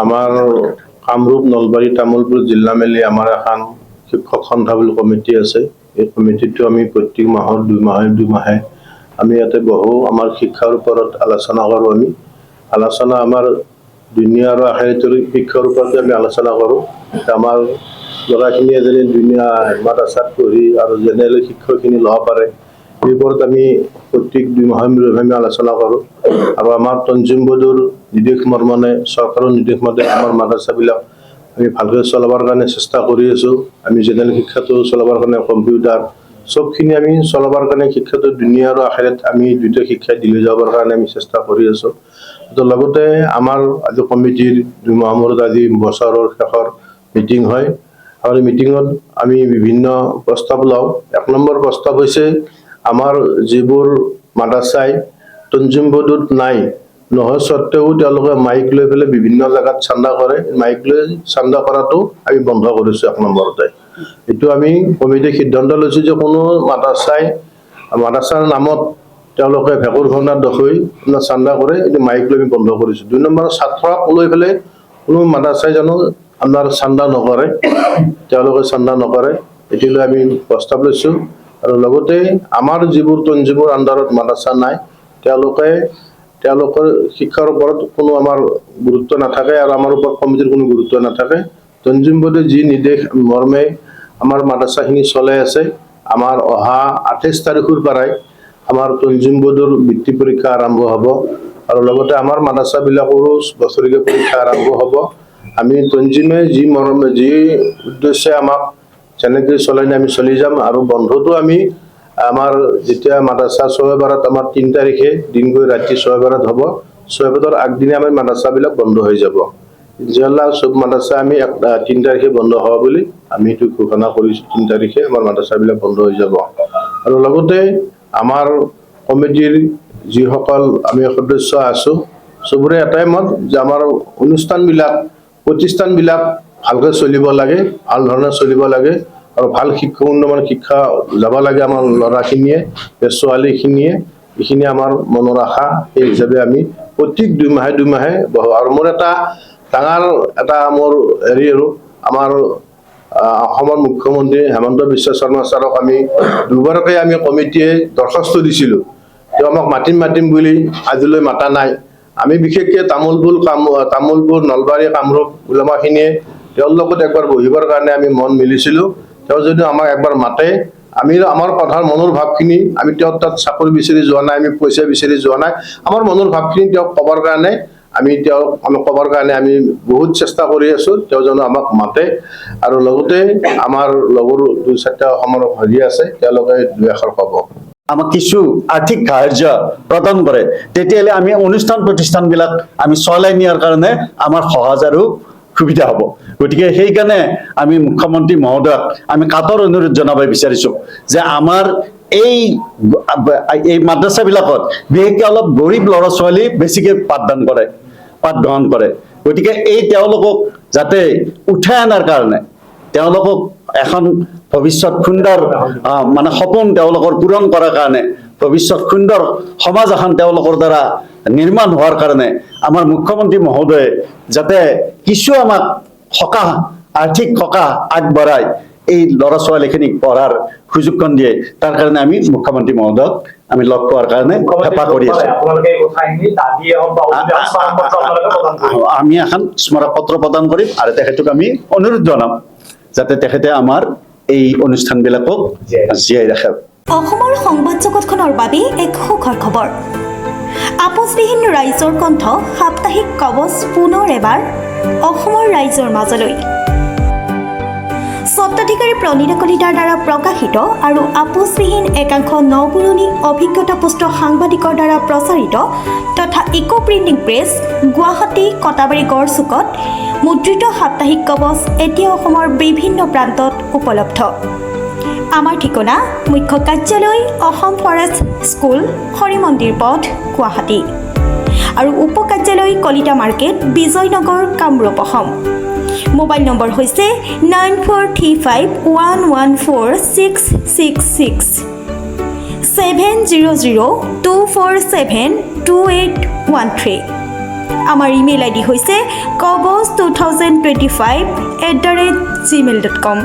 আমাৰ কামৰূপ নলবাৰী তামোলপুৰ জিলা মিলি আমাৰ এখন শিক্ষক সন্থা বুলি কমিটি আছে। এই কমিটিটো আমি প্ৰত্যেক মাহৰ দুমাহে আমি ইয়াতে বহো, আমাৰ শিক্ষাৰ ওপৰত আলোচনা কৰোঁ। আমি আলোচনা আমাৰ দুনিয়া আৰু আখেৰাতৰ শিক্ষাৰ ওপৰতে আমি আলোচনা কৰোঁ। আমাৰ ল'ৰাখিনিয়ে যেনে দুনিয়া মাদ্ৰাসাত পঢ়ি আৰু জেনেৰেল শিক্ষাখিনি ল'ব পাৰে, এই ওপৰত আমি প্ৰত্যেক দুমাহৰ মূৰে আমি আলোচনা কৰোঁ। আৰু আমাৰ তঞ্জিম বৰ্ডৰ নিৰ্দেশ মৰ্মে, চৰকাৰৰ নিৰ্দেশ মতে আমাৰ মাদ্ৰাসাবিলাক আমি ভালকৈ চলাবৰ কাৰণে চেষ্টা কৰি আছোঁ। আমি জেনেৰেল শিক্ষাটো চলাবৰ কাৰণে কম্পিউটাৰ চবখিনি আমি চলাবৰ কাৰণে শিক্ষাটো দুনিয়া আৰু আখেৰাত আমি দুইটা শিক্ষা দি লৈ যাবৰ কাৰণে আমি চেষ্টা কৰি আছোঁ। তো লগতে আমাৰ আজি কমিটিৰ 2 মাহৰ মূৰত আজি বছৰৰ শেষৰ মিটিং হয়। আৰু মিটিঙত আমি বিভিন্ন প্ৰস্তাৱ লওঁ। 1 নম্বৰ প্ৰস্তাৱ হৈছে আমাৰ যিবোৰ মাদ্ৰাসাই তঞ্জিম বৰ্ডত নাই নহয় স্বত্তেও তেওঁলোকে মাইক লৈ পেলাই বিভিন্ন জেগাত চান্দা কৰে, মাইক লৈ চান্দা কৰাটো আমি বন্ধ কৰিছোঁ 1 নম্বৰতে। এইটো আমি কমিটিয়ে সিদ্ধান্ত লৈছোঁ যে কোনো মাদ্ৰাছাৰ নামত তেওঁলোকে ভেকুৰ ভাওনাৰ দখৈ চান্দা কৰে, এইটো মাইক লৈ আমি বন্ধ কৰিছোঁ। 2 নম্বৰ, ছাত্ৰক লৈ পেলাই কোনো মাদ্ৰাছাই জানো আমাৰ চান্দা নকৰে, তেওঁলোকে চান্দা নকৰে, এইটো লৈ আমি প্ৰস্তাৱ লৈছোঁ। আৰু লগতে আমাৰ যিবোৰ তঞ্জিমৰ আণ্ডাৰত মাদ্ৰাছা নাই তেওঁলোকৰ শিক্ষাৰ ওপৰত কোনো আমাৰ গুৰুত্ব নাথাকে আৰু আমাৰ ওপৰত কমিটিৰ কোনো গুৰুত্ব নাথাকে। তঞ্জিম বৰ্ডে যি নিৰ্দেশ মৰ্মে আমাৰ মাদ্ৰাছাখিনি চলাই আছে, আমাৰ অহা 28 তাৰিখৰ পৰাই আমাৰ তঞ্জিম বৰ্ডৰ বৃত্তি পৰীক্ষা আৰম্ভ হ'ব আৰু লগতে আমাৰ মাদ্ৰাছাবিলাকৰো বছৰেকীয়া পৰীক্ষা আৰম্ভ হ'ব। আমি তঞ্জিমে যি উদ্দেশ্যে আমাক যেনেকৈ চলাই আমি চলি যাম। আৰু বন্ধটো আমি আমাৰ যেতিয়া মাদ্ৰাছা ছয়বাৰত আমাৰ 3 তাৰিখে দিন গৈ ৰাতি ছয়বাৰত হ'ব, ছয়বাৰৰ আগদিনে আমাৰ মাদ্ৰাছাবিলাক বন্ধ হৈ যাব। ইনশাআল্লাহ চব মাদ্ৰাছা আমি 3 তাৰিখে বন্ধ হ'ব বুলি আমি এইটো ঘোষণা কৰিছোঁ। 3 তাৰিখে আমাৰ মাদ্ৰাছাবিলাক বন্ধ হৈ যাব। আৰু লগতে আমাৰ কমিটিৰ যিসকল আমি সদস্য আছোঁ, চবৰে এটাই মত যে আমাৰ প্ৰতিষ্ঠানবিলাক ভালকৈ চলিব লাগে, ভাল ধৰণে চলিব লাগে আৰু ভাল উন্নতমান শিক্ষা যাব লাগে আমাৰ ল'ৰাখিনিয়ে, ছোৱালীখিনিয়ে। এইখিনি আমাৰ মনৰ আশা। সেই হিচাপে আমি প্ৰত্যেক দুমাহে বহো। আৰু মোৰ এটা ডাঙৰ মোৰ আৰু আমাৰ অসমৰ মুখ্যমন্ত্ৰী হিমন্ত বিশ্ব শৰ্মা ছাৰক আমি দুবাৰকে আমি কমিটিয়ে দৰখাস্ত দিছিলোঁ। তেওঁ আমাক মাতিম বুলি আজিলৈ মাতা নাই। আমি বিশেষকৈ তামোলপুৰ নলবাৰী কামৰূপ ওলামাখিনিয়ে তেওঁৰ লগত একবাৰ বহিবৰ কাৰণে আমি মন মিলিছিলোঁ। তেওঁ যদি আমাক একবাৰ মাতে, আমি আমাৰ কথাৰ মনৰ ভাৱখিনি আমি তেওঁৰ তাত চাকৰি বিচাৰি যোৱা নাই, আমি পইচা বিচাৰি যোৱা নাই, আমাৰ মনৰ ভাৱখিনি তেওঁক ক'বৰ কাৰণে আমি বহুত চেষ্টা কৰি আছোঁ। তেওঁ যেন আমাক মাতে। আৰু লগতে আমাৰ লগৰ 2-4টা অসমৰ আছে, তেওঁলোকে 2 আখৰ ক'ব। আমাক কিছু আৰ্থিক সাহায্য প্ৰদান কৰে, তেতিয়াহ'লে আমি প্ৰতিষ্ঠানবিলাক আমি চলাই নিয়াৰ কাৰণে আমাৰ সহজ আৰু সুবিধা হ'ব। গতিকে সেইকাৰণে আমি মুখ্যমন্ত্ৰী মহোদয়ক আমি কাতৰ অনুৰোধ জনাব বিচাৰিছোঁ যে আমাৰ এই মাদ্ৰাছাবিলাকত বিশেষকৈ অলপ গৰীব ল'ৰা ছোৱালী বেছিকৈ পাঠগ্ৰহণ কৰে। গতিকে তেওঁলোকক যাতে উঠাই অনাৰ কাৰণে, তেওঁলোকক এখন ভৱিষ্যত সুন্দৰ সপোন তেওঁলোকৰ পূৰণ কৰাৰ কাৰণে, ভৱিষ্যত সুন্দৰ সমাজ এখন তেওঁলোকৰ দ্বাৰা নিৰ্মাণ হোৱাৰ কাৰণে আমাৰ মুখ্যমন্ত্ৰী মহোদয়ে যাতে কিছু আমাক আৰ্থিক সকাহ আগবঢ়াই এই ল'ৰা ছোৱালীখিনিক পঢ়াৰ সুযোগখন দিয়ে, তাৰ কাৰণে আমি মুখ্যমন্ত্ৰী মহোদয়ক আমি লগ পোৱাৰ কাৰণে হেঁপাহ কৰি আছোঁ। আমি এখন স্মাৰক পত্ৰ প্ৰদান কৰিম আৰু তেখেতক আমি অনুৰোধ জনাম যাতে তেখেতে আমাৰ এই অনুষ্ঠানবিলাকক জীয়াই ৰাখে। অসমৰ সংবাদ জগতখনৰ বাবে এক সুখৰ খবৰ। আপোচবিহীন ৰাইজৰ কণ্ঠ সাপ্তাহিক কবচ পুনৰ এবাৰ অসমৰ ৰাইজৰ মাজলৈ। স্বত্বাধিকাৰী প্ৰণীতা কলিতাৰ দ্বাৰা প্ৰকাশিত আৰু আপোচবিহীন একাংশ নপুৰণি অভিজ্ঞতাপুষ্ট সাংবাদিকৰ দ্বাৰা প্ৰচাৰিত তথা eco printing press, Guwahati Katabari গড়চুকত মুদ্ৰিত সাপ্তাহিক কবচ এতিয়া অসমৰ বিভিন্ন প্ৰান্তত উপলব্ধ। আমাৰ ঠিকনা মুখ্য কাৰ্যালয় অসম ফৰেষ্ট স্কুল, হৰি মন্দিৰ পথ, গুৱাহাটী আৰু উপ কাৰ্যালয় Kalita market, Bijoynagar, Kamrup, Assam. Mobile number হৈছে 9435114666 70024728113। আমাৰ ইমেইল ID হৈছে kobos2025@gmail.com